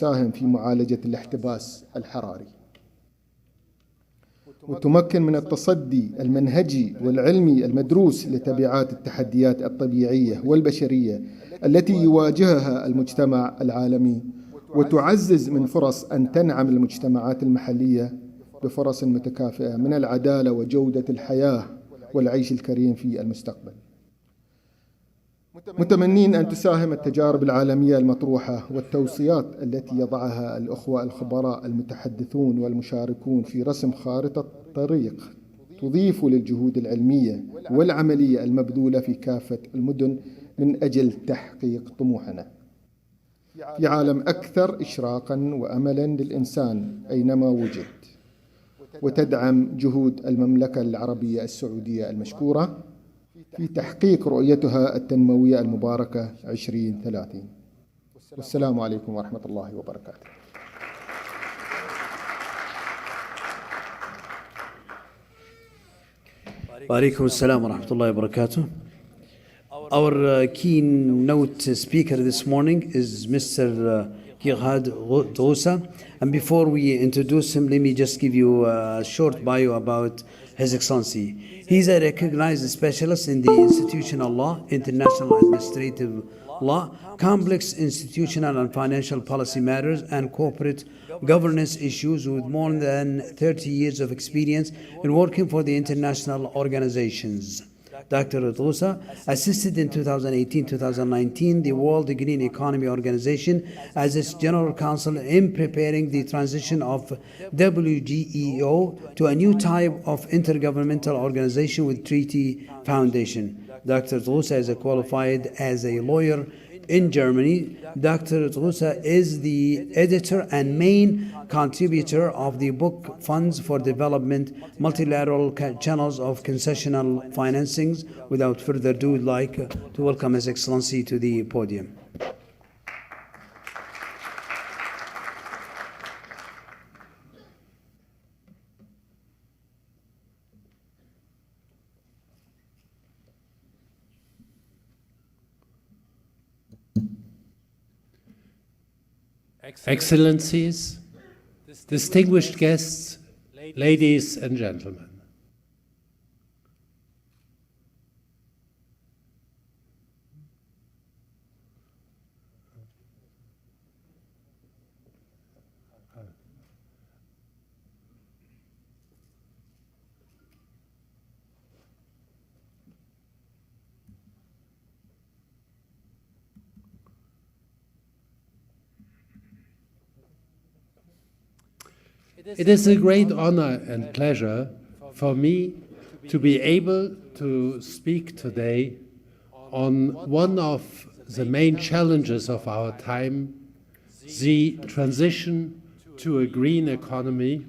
تساهم في معالجة الاحتباس الحراري، وتمكن من التصدي المنهجي والعلمي المدروس لتبعات التحديات الطبيعية والبشرية التي يواجهها المجتمع العالمي، وتعزز من فرص أن تنعم المجتمعات المحلية بفرص متكافئة من العدالة وجودة الحياة والعيش الكريم في المستقبل. متمنين أن تساهم التجارب العالمية المطروحة والتوصيات التي يضعها الأخوة الخبراء المتحدثون والمشاركون في رسم خارطة طريق تضيف للجهود العلمية والعملية المبذولة في كافة المدن من أجل تحقيق طموحنا في عالم أكثر إشراقاً وأملاً للإنسان أينما وجد، وتدعم جهود المملكة العربية السعودية المشكورة في تحقيق رؤيتها التنموية المباركة 2030. والسلام عليكم ورحمة الله وبركاته. وعليكم السلام ورحمة الله وبركاته. Our keynote speaker this morning is Mr. Gerhard Drosa. And before we introduce him, let me just give you a short bio about His Excellency. He's a recognized specialist in the institutional law, international administrative law, complex institutional and financial policy matters, and corporate governance issues, with more than 30 years of experience in working for the international organizations. Dr. Drosa assisted in 2018-2019 the World Green Economy Organization as its General Counsel in preparing the transition of WGEO to a new type of intergovernmental organization with treaty foundation. Dr. Drosa is qualified as a lawyer in Germany. Dr. Drosa is the editor and main contributor of the book Funds for Development, Multilateral Channels of Concessional Financings. Without further ado, I'd like to welcome His Excellency to the podium. Excellencies, distinguished guests, ladies and gentlemen. It is a great honor and pleasure for me to be able to speak today on one of the main challenges of our time, the transition to a green economy,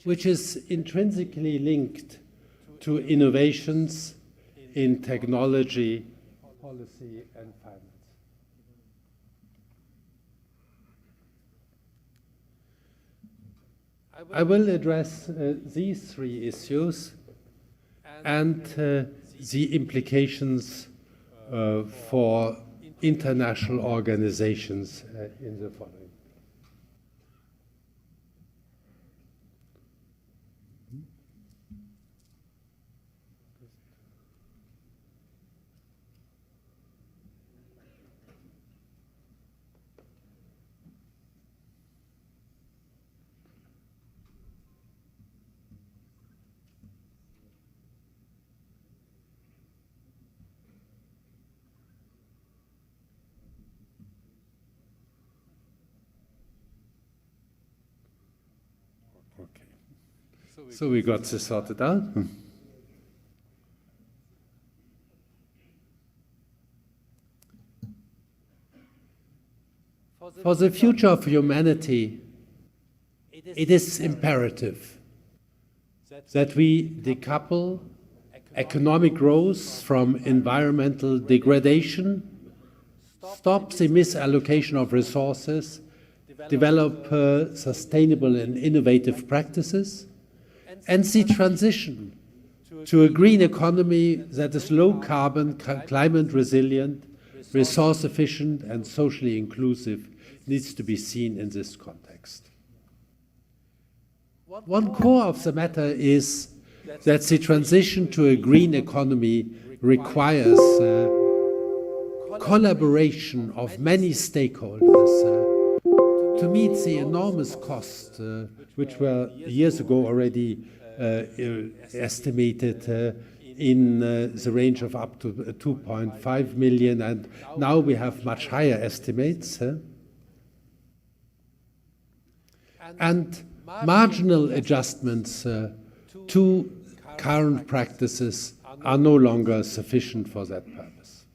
which is intrinsically linked to innovations in technology, policy, and finance. I will address these three issues and the implications for international organizations in the following. So we got this sorted out. For the future of humanity, it is imperative that we decouple economic growth from environmental degradation, stop the misallocation of resources, develop sustainable and innovative practices, and the transition to a green economy that is low carbon, climate resilient, resource efficient, and socially inclusive needs to be seen in this context. One core of the matter is that the transition to a green economy requires collaboration of many stakeholders to meet the enormous costs, which were years ago already estimated in the range of up to 2.5 million, and now we have much higher estimates. And marginal adjustments to current practices are no longer sufficient for that purpose.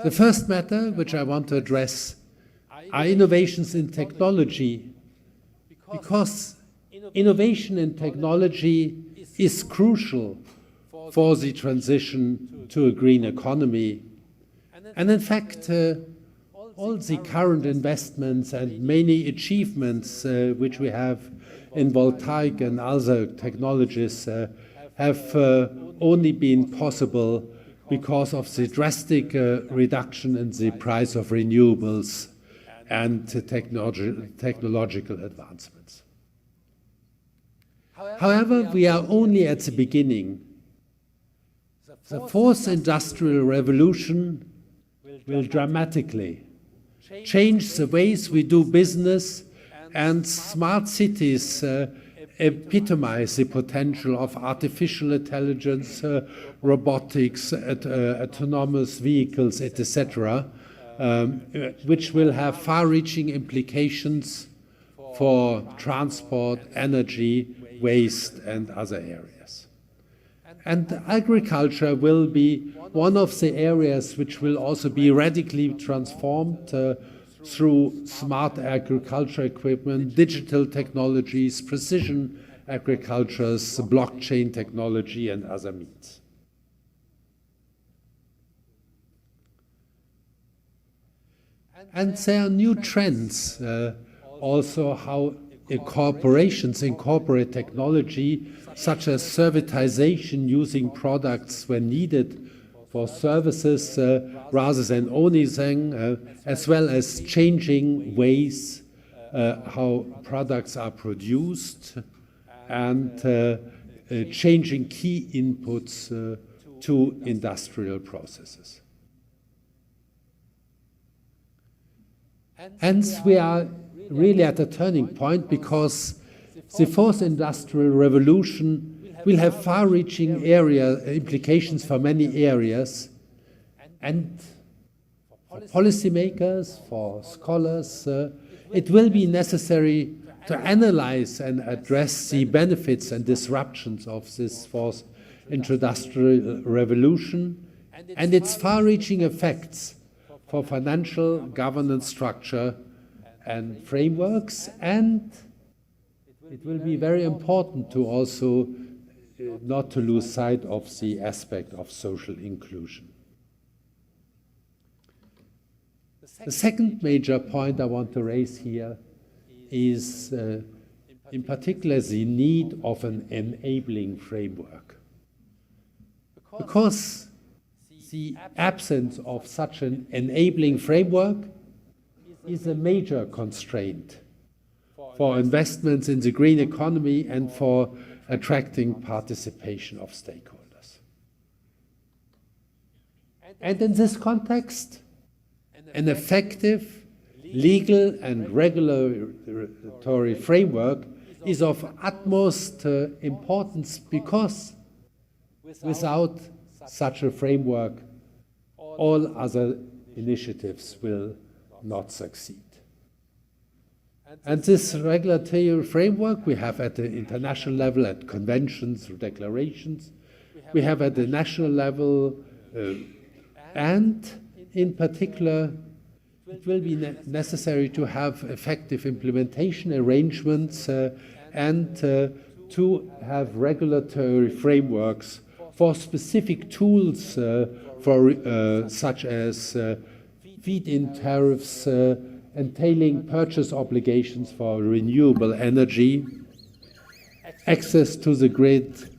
The first matter which I want to address are innovations in technology, because innovation in technology is crucial for the transition to a green economy. And in fact, all the current investments and many achievements which we have in voltaic and other technologies have only been possible because of the drastic reduction in the price of renewables and technological advancements. However, we are only at the beginning. The fourth industrial revolution will dramatically change the ways we do business, and smart cities epitomize the potential of artificial intelligence, robotics, autonomous vehicles, etc., which will have far-reaching implications for transport, energy, waste, and other areas. And agriculture will be one of the areas which will also be radically transformed through smart agriculture equipment, digital technologies, precision agricultures, blockchain technology, and other means. And there are new trends, also how corporations incorporate technology, such as servitization, using products when needed for services rather than only them, as well as changing ways how products are produced and changing key inputs to industrial processes. Hence, we are really at a turning point, because the fourth industrial revolution will have far-reaching implications for many areas, and for policymakers, for scholars, it will be necessary to analyze and address the benefits and disruptions of this fourth industrial revolution and its far-reaching effects for financial governance structure and frameworks, and it will be very important to also not to lose sight of the aspect of social inclusion. The second major point I want to raise here is in particular the need of an enabling framework. Because the absence of such an enabling framework is a major constraint for investments in the green economy and for attracting participation of stakeholders. And in this context, an effective legal and regulatory framework is of utmost importance, because without such a framework, all other initiatives will not succeed. And this regulatory framework we have at the international level, at conventions, declarations, we have at the national level, and in particular, it will be necessary to have effective implementation arrangements and to have regulatory frameworks for specific tools such as feed-in tariffs, entailing purchase obligations for renewable energy, access to the grid,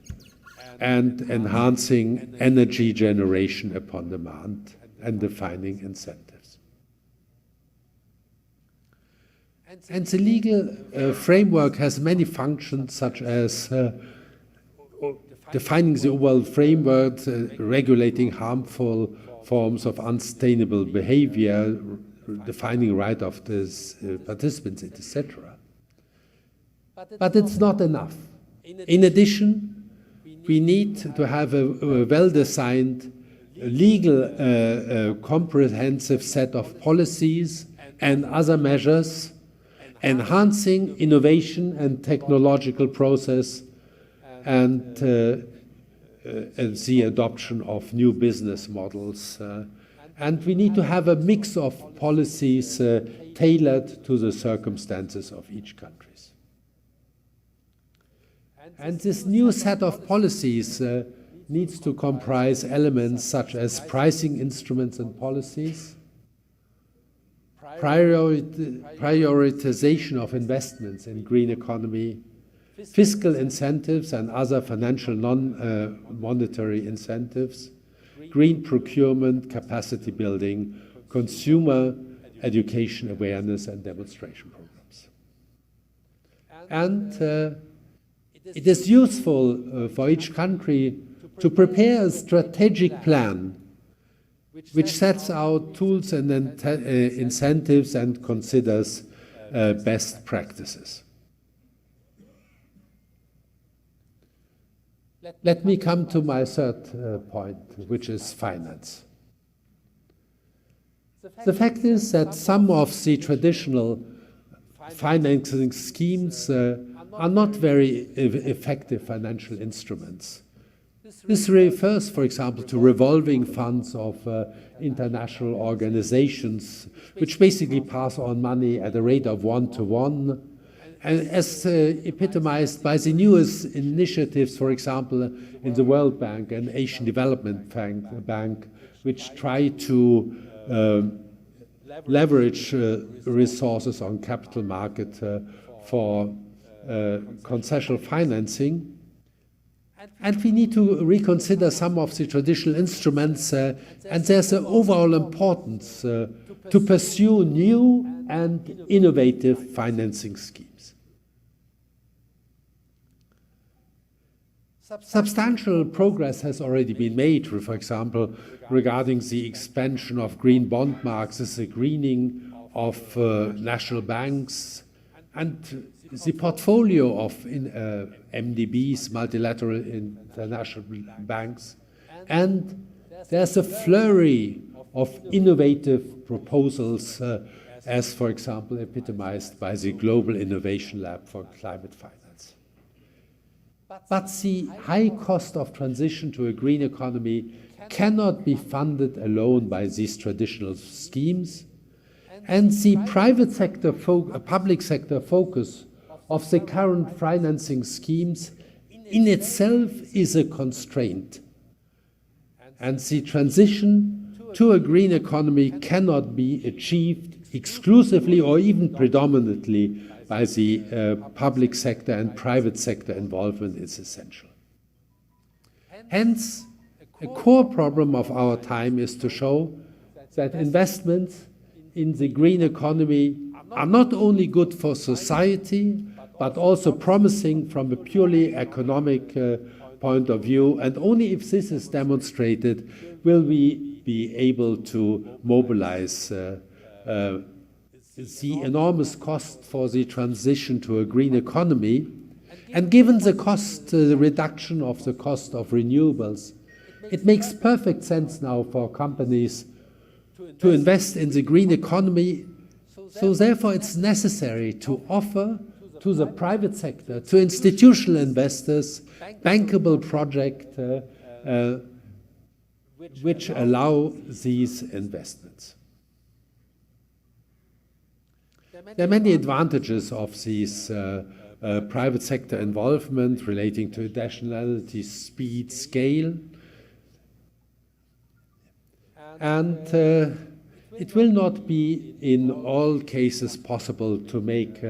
and enhancing energy generation upon demand, and defining incentives. And the legal framework has many functions, such as defining the overall framework, regulating harmful forms of unsustainable behavior, defining right of the participants, etc. But it's not enough. In addition, we need to have a well-designed, legal, comprehensive set of policies and other measures enhancing innovation and technological process and the adoption of new business models. And we need to have a mix of policies tailored to the circumstances of each country. And this new set of policies needs to comprise elements such as pricing instruments and policies, prioritization of investments in green economy, fiscal incentives and other financial non-monetary incentives, green procurement, capacity building, consumer education awareness and demonstration programs. And it is useful for each country to prepare a strategic plan which sets out tools and incentives and considers best practices. Let me come to my third point, which is finance. The fact is that some of the traditional financing schemes are not very effective financial instruments. This refers, for example, to revolving funds of international organizations, which basically pass on money at a rate of 1-to-1, and as epitomized by the newest initiatives, for example, in the World Bank and Asian Development Bank, which try to leverage resources on capital market for concessional financing. And we need to reconsider some of the traditional instruments, and there's an overall importance to pursue new and innovative financing schemes. Substantial progress has already been made, for example, regarding the expansion of green bond markets, the greening of national banks, and the portfolio of MDBs, multilateral international banks. And there's a flurry of innovative proposals, as, for example, epitomized by the Global Innovation Lab for Climate Finance. But the high cost of transition to a green economy cannot be funded alone by these traditional schemes, and the private sector, public sector focus of the current financing schemes in itself is a constraint. And the transition to a green economy cannot be achieved exclusively or even predominantly by the public sector, and private sector involvement is essential. Hence, a core problem of our time is to show that investments in the green economy are not only good for society, but also promising from a purely economic point of view. And only if this is demonstrated will we be able to mobilize the enormous cost for the transition to a green economy. And given the cost, the reduction of the cost of renewables, it makes perfect sense now for companies to invest in the green economy. So therefore it's necessary to offer to the private sector, to institutional investors, bankable projects which allow these investments. There are many advantages of this private sector involvement relating to nationality, speed, scale. And it will not be in all cases possible to make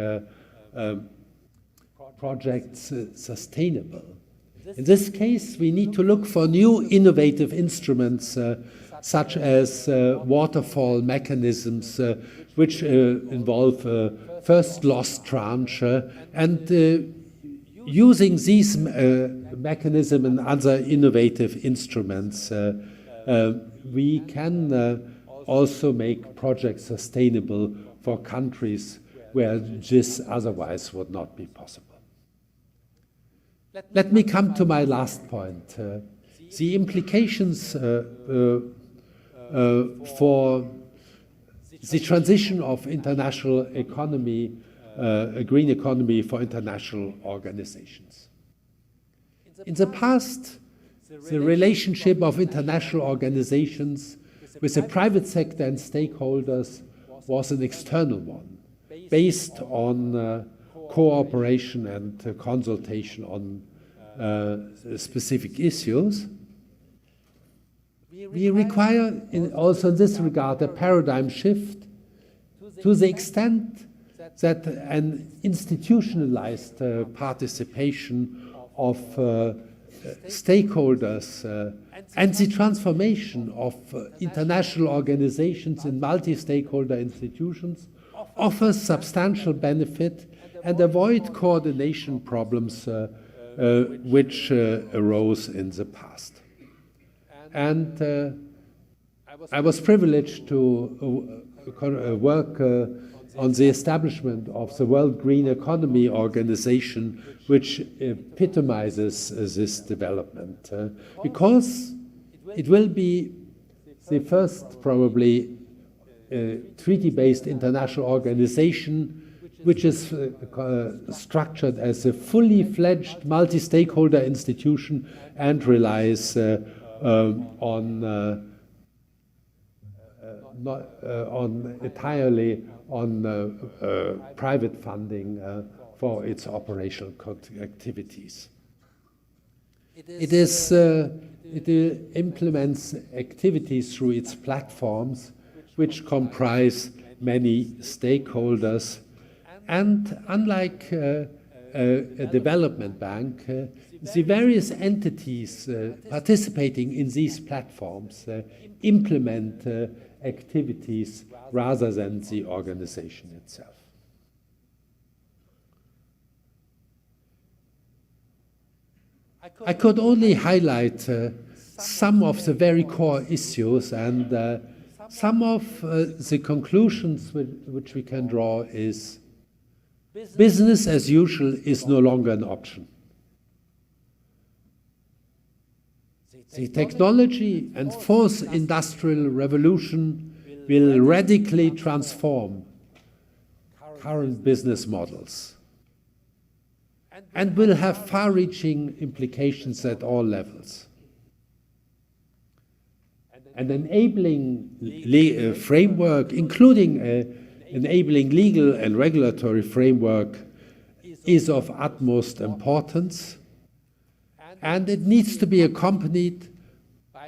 projects sustainable. In this case, we need to look for new innovative instruments such as waterfall mechanisms, which involve first loss tranche, and using these mechanisms and other innovative instruments, we can also make projects sustainable for countries where this otherwise would not be possible. Let me come to my last point. The implications for the transition of international economy, a green economy for international organizations. In the past, the relationship of international organizations with the private sector and stakeholders was an external one, based on cooperation and consultation on specific issues. We require, also in this regard, a paradigm shift to the extent that an institutionalized participation of stakeholders and the transformation of international organizations in multi-stakeholder institutions offers substantial benefit and avoid coordination problems which arose in the past. And I was privileged to work on the establishment of the World Green Economy Organization, which epitomizes this development, because it will be the first, probably, treaty-based international organization which is structured as a fully fledged multi-stakeholder institution and relies entirely on private funding for its operational activities. It implements activities through its platforms, which comprise many stakeholders. And unlike a development bank, the various entities participating in these platforms implement activities rather than the organization itself. I could only highlight some of the very core issues, and some of the conclusions which we can draw is business as usual is no longer an option. The technology and fourth industrial revolution will radically transform current business models and will have far-reaching implications at all levels. An enabling framework, including enabling legal and regulatory framework, is of utmost importance, and it needs to be accompanied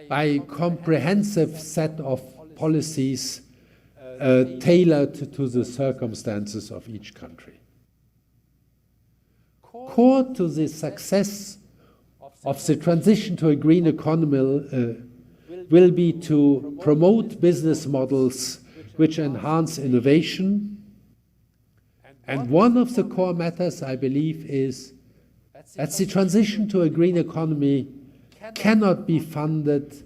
by a comprehensive set of policies tailored to the circumstances of each country. Core to the success of the transition to a green economy will be to promote business models which enhance innovation. And one of the core matters, I believe, is that the transition to a green economy cannot be funded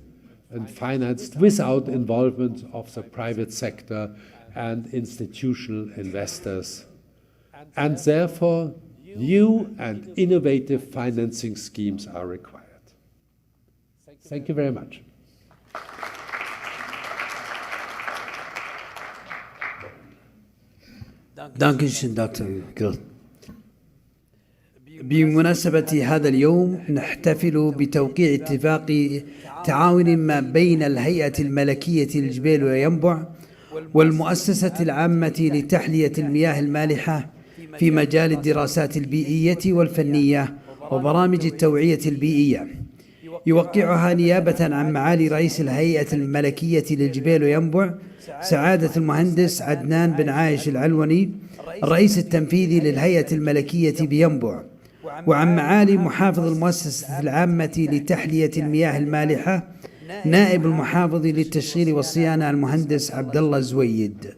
and financed without involvement of the private sector and institutional investors. And therefore, new and innovative financing schemes are required. Thank you very much. Dankeschön, Dr. Grill. بمناسبة هذا اليوم نحتفل بتوقيع اتفاق تعاون ما بين الهيئة الملكية للجبال وينبع والمؤسسة العامة لتحلية المياه المالحة في مجال الدراسات البيئية والفنية وبرامج التوعية البيئية. يوقعها نيابة عن معالي رئيس الهيئة الملكية للجبال وينبع سعادة المهندس عدنان بن عايش العلوني الرئيس التنفيذي للهيئة الملكية بينبع، وعن معالي محافظ المؤسسة العامة لتحلية المياه المالحة نائب المحافظ للتشغيل والصيانة المهندس عبد الله زويد.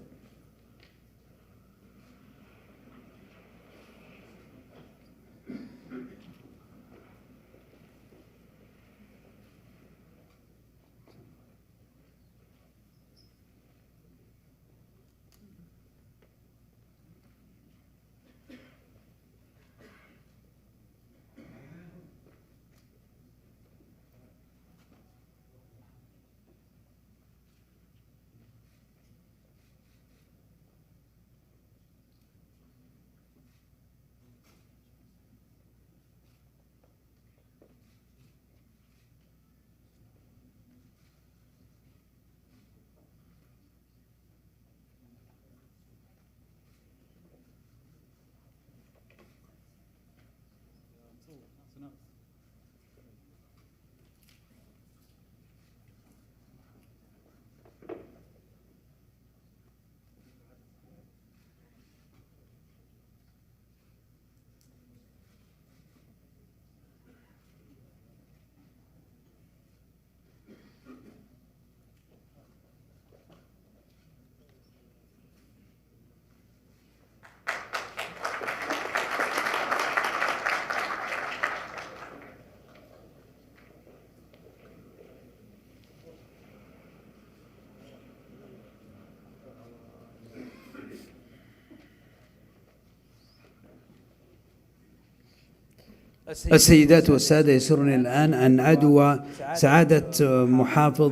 السيدات والسادة، يسرني الآن أن أدعو سعادة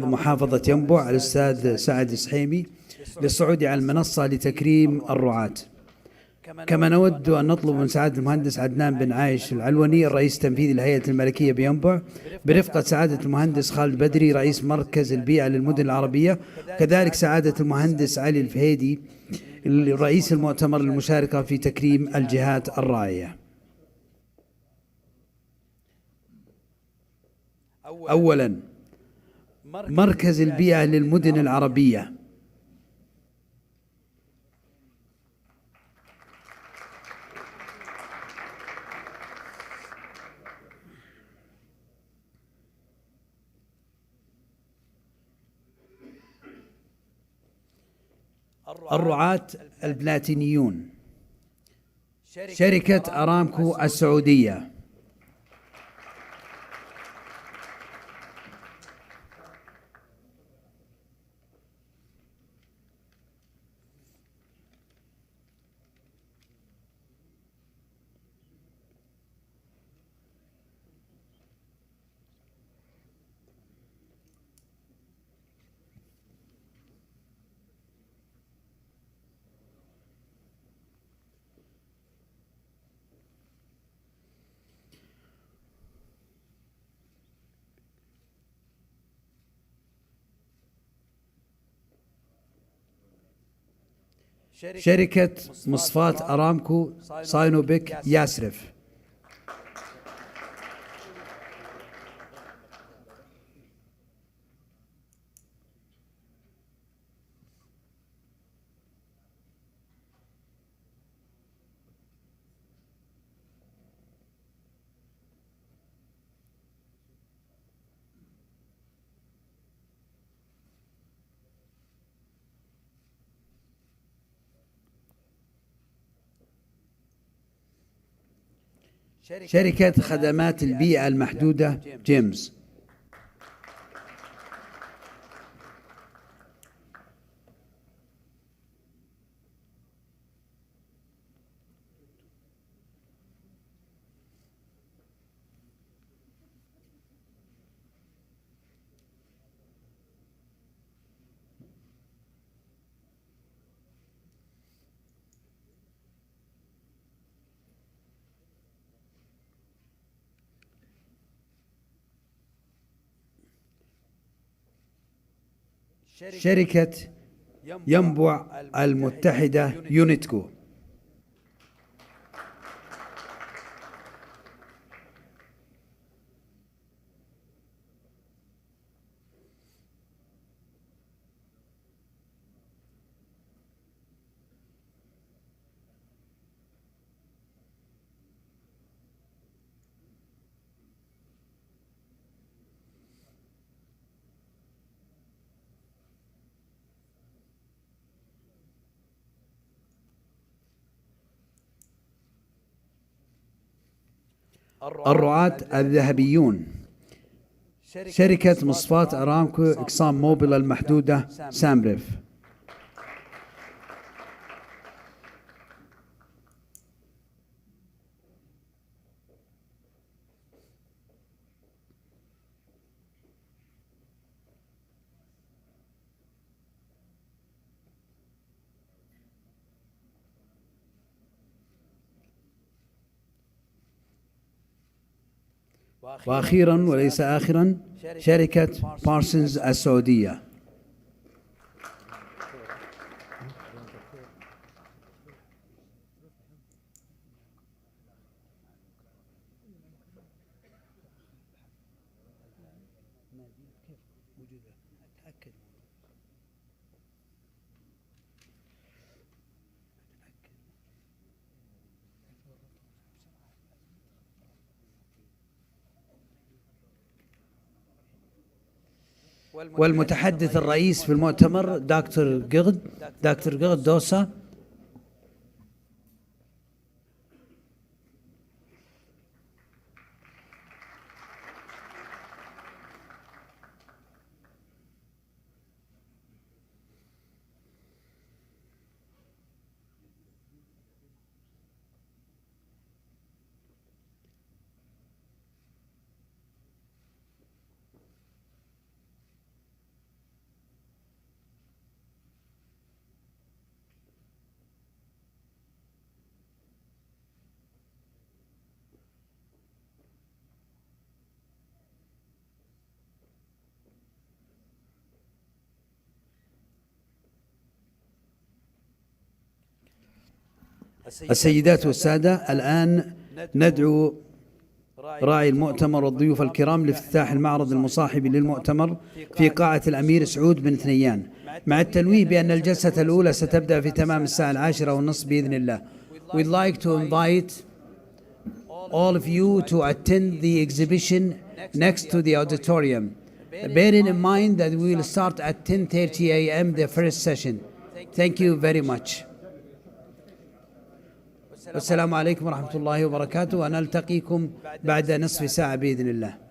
محافظة ينبع الأستاذ سعد سحيمي للصعود على المنصة لتكريم الرعاة. كما نود أن نطلب من سعادة المهندس عدنان بن عايش العلوني الرئيس التنفيذي للهيئة الملكية بينبع برفقة سعادة المهندس خالد بدري رئيس مركز البيئة للمدن العربية، كذلك سعادة المهندس علي الفهيدي رئيس المؤتمر للمشاركة في تكريم الجهات الراعية. أولا، مركز البيئة للمدن العربية. الرعاة البلاتينيون، شركة أرامكو السعودية، شركة مصفاة أرامكو ساينوبيك ياسرف، شركة خدمات البيئة المحدودة جيمز، شركة ينبع المتحدة يونيتكو، الرعاة الذهبيون، شركة مصفاة أرامكو إكسام موبيل المحدودة سامريف. وأخيرا وليس آخرا شركة بارسنز السعودية. والمتحدث الرئيس في المؤتمر دكتور جيغد دوسا. السيدات والسادة، الآن ندعو راعي المؤتمر والضيوف الكرام لافتتاح المعرض المصاحب للمؤتمر في قاعة الأمير سعود بن ثنيان، مع التنويه بأن الجلسة الأولى ستبدأ في تمام الساعة 10:30 بإذن الله. We'd like to invite all of you to attend the exhibition next to the auditorium. Bearing in mind that we will start at 10:30 a.m. the first session. Thank you very much. والسلام عليكم ورحمة الله وبركاته، ونلتقيكم بعد نصف ساعة بإذن الله.